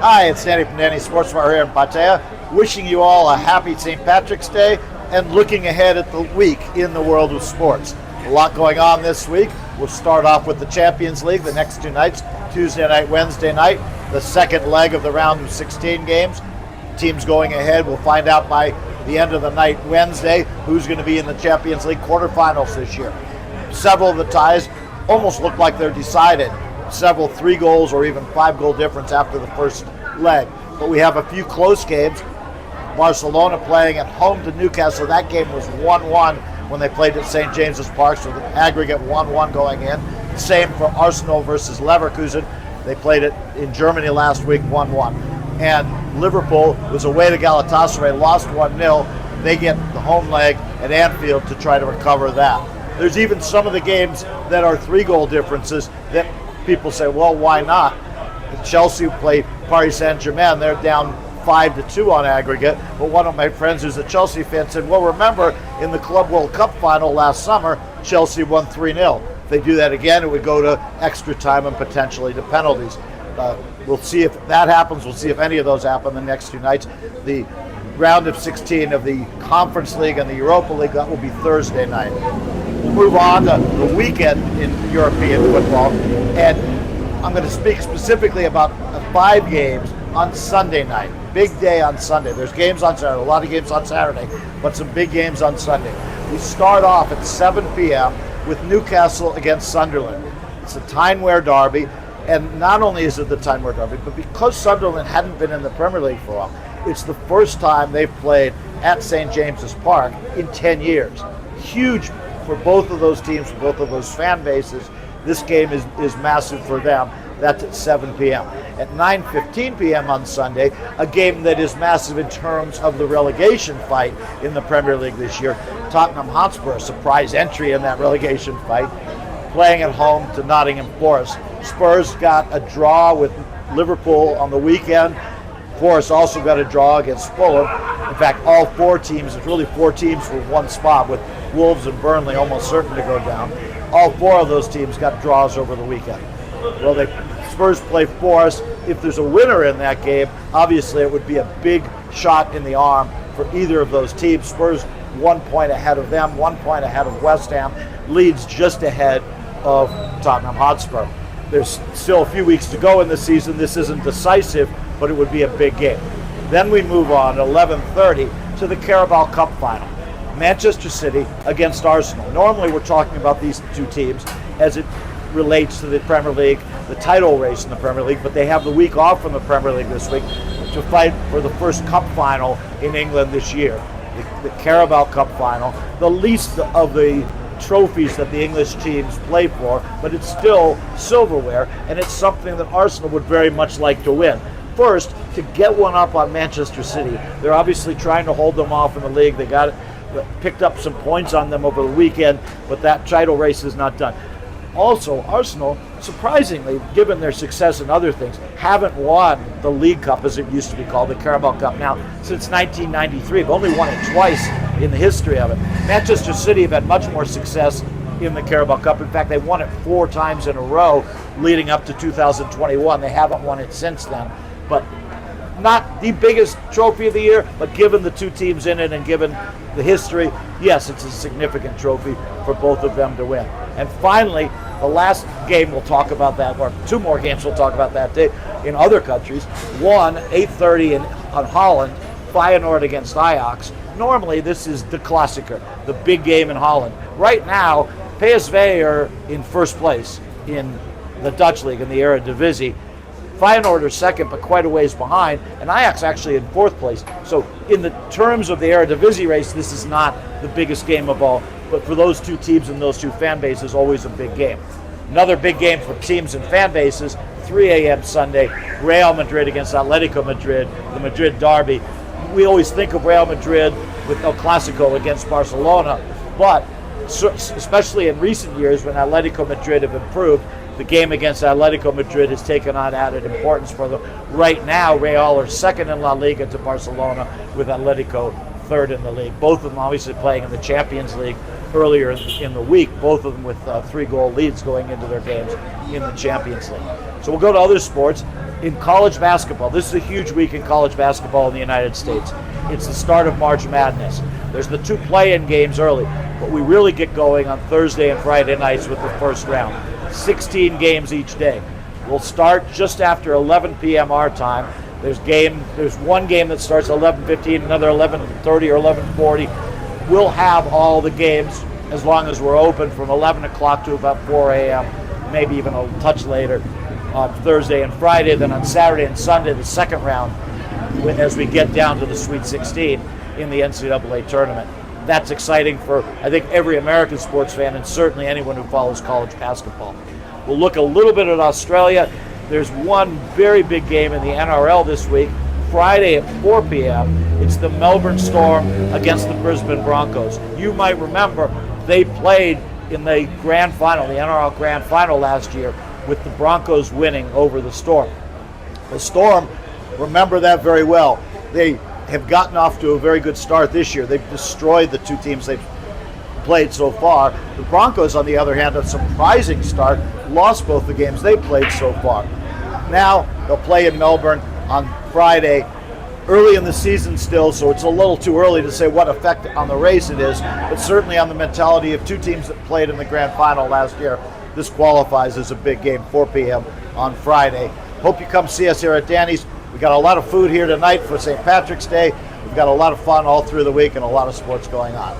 Hi, it's Danny from Danny Sports Bar here in Pattaya, wishing you all a happy St. Patrick's Day and looking ahead at the week in the world of sports. A lot going on this week. We'll start off with the Champions League the next two nights, Tuesday night, Wednesday night, the second leg of the round of 16 games. Teams going ahead, we'll find out by the end of the night Wednesday who's going to be in the Champions League quarterfinals this year. Several of the ties almost look like they're decided. Several 3 goals or even 5 goal difference after the first leg. But we have a few close games. Barcelona playing at home to Newcastle. That game was 1-1 when they played at St. James's Park, so the aggregate 1-1 going in. Same for Arsenal versus Leverkusen. They played it in Germany last week, 1-1. And Liverpool was away to Galatasaray, lost 1-0. They get the home leg at Anfield to try to recover that. There's even some of the games that are 3 goal differences that people say, well, why not? Chelsea played Paris Saint-Germain. They're down 5-2 on aggregate. But one of my friends who's a Chelsea fan said, well, remember, in the Club World Cup final last summer, Chelsea won 3-0. If they do that again, it would go to extra time and potentially to penalties. We'll see if that happens. We'll see if any of those happen the next 2 nights. The round of 16 of the Conference League and the Europa League, that will be Thursday night. We'll move on to the weekend in European football, and I'm going to speak specifically about 5 games on Sunday night. Big day on Sunday. There's games on Saturday, a lot of games on Saturday, but some big games on Sunday. We start off at 7 p.m. with Newcastle against Sunderland. It's a Tyne-Wear derby, and not only is it the Tyne-Wear derby, but because Sunderland hadn't been in the Premier League for a while, it's the first time they've played at St. James's Park in 10 years. Huge for both of those teams, for both of those fan bases. This game is massive for them. That's at 7 p.m. At 9:15 p.m. on Sunday, a game that is massive in terms of the relegation fight in the Premier League this year. Tottenham Hotspur, a surprise entry in that relegation fight, playing at home to Nottingham Forest. Spurs got a draw with Liverpool on the weekend. Forest also got a draw against Fulham. In fact, all 4 teams, it's really 4 teams for one spot, with Wolves and Burnley almost certain to go down. All 4 of those teams got draws over the weekend. Well, Spurs play Forest. If there's a winner in that game, obviously it would be a big shot in the arm for either of those teams. Spurs 1 point ahead of them, 1 point ahead of West Ham, Leeds just ahead of Tottenham Hotspur. There's still a few weeks to go in the season. This isn't decisive, but it would be a big game. Then we move on at 11:30 to the Carabao Cup final. Manchester City against Arsenal. Normally we're talking about these 2 teams as it relates to the Premier League, the title race in the Premier League, but they have the week off from the Premier League this week to fight for the first cup final in England this year. The Carabao Cup final, the least of the trophies that the English teams play for, but it's still silverware, and it's something that Arsenal would very much like to win. First, to get one up on Manchester City. They're obviously trying to hold them off in the league. They picked up some points on them over the weekend, but that title race is not done. Also, Arsenal, surprisingly, given their success in other things, haven't won the League Cup, as it used to be called, the Carabao Cup, now since 1993. They've only won it twice in the history of it. Manchester City have had much more success in the Carabao Cup. In fact, they won it 4 times in a row leading up to 2021. They haven't won it since then. But not the biggest trophy of the year, but given the 2 teams in it and given the history, yes, it's a significant trophy for both of them to win. And finally, the last game we'll talk about that, or 2 more games we'll talk about that day in other countries. One, 8:30 on Holland, Feyenoord against Ajax. Normally, this is the Klassieker, the big game in Holland. Right now, PSV are in first place in the Dutch league, in the Eredivisie. Feyenoord are second, but quite a ways behind, and Ajax actually in 4th place. So in the terms of the Eredivisie race, this is not the biggest game of all, but for those 2 teams and those 2 fan bases, always a big game. Another big game for teams and fan bases, 3 a.m. Sunday, Real Madrid against Atletico Madrid, the Madrid derby. We always think of Real Madrid with El Clasico against Barcelona, but especially in recent years when Atletico Madrid have improved, the game against Atletico Madrid has taken on added importance for them. Right now, Real are second in La Liga to Barcelona, with Atletico third in the league. Both of them obviously playing in the Champions League earlier in the week, both of them with 3-goal leads going into their games in the Champions League. So we'll go to other sports. In college basketball, this is a huge week in college basketball in the United States. It's the start of March Madness. There's the 2 play-in games early, but we really get going on Thursday and Friday nights with the first round. 16 games each day. We'll start just after 11 p.m. our time. There's one game that starts 11:15, another 11:30 or 11:40. We'll have all the games as long as we're open from 11 o'clock to about 4 a.m., maybe even a touch later on Thursday and Friday. Then on Saturday and Sunday, the second round, as we get down to the Sweet 16 in the NCAA tournament. That's exciting for, I think, every American sports fan and certainly anyone who follows college basketball. We'll look a little bit at Australia. There's one very big game in the NRL this week, Friday at 4 p.m. It's the Melbourne Storm against the Brisbane Broncos. You might remember they played in the grand final, the NRL grand final last year, with the Broncos winning over the Storm. The Storm, remember that very well. They have gotten off to a very good start this year. They've destroyed the 2 teams they've played so far. The Broncos, on the other hand, a surprising start, lost both the games they played so far. Now they'll play in Melbourne on Friday, early in the season still, so it's a little too early to say what effect on the race it is, but certainly on the mentality of 2 teams that played in the grand final last year, this qualifies as a big game, 4 p.m. on Friday. Hope you come see us here at Danny's. We got a lot of food here tonight for St. Patrick's Day. We've got a lot of fun all through the week and a lot of sports going on.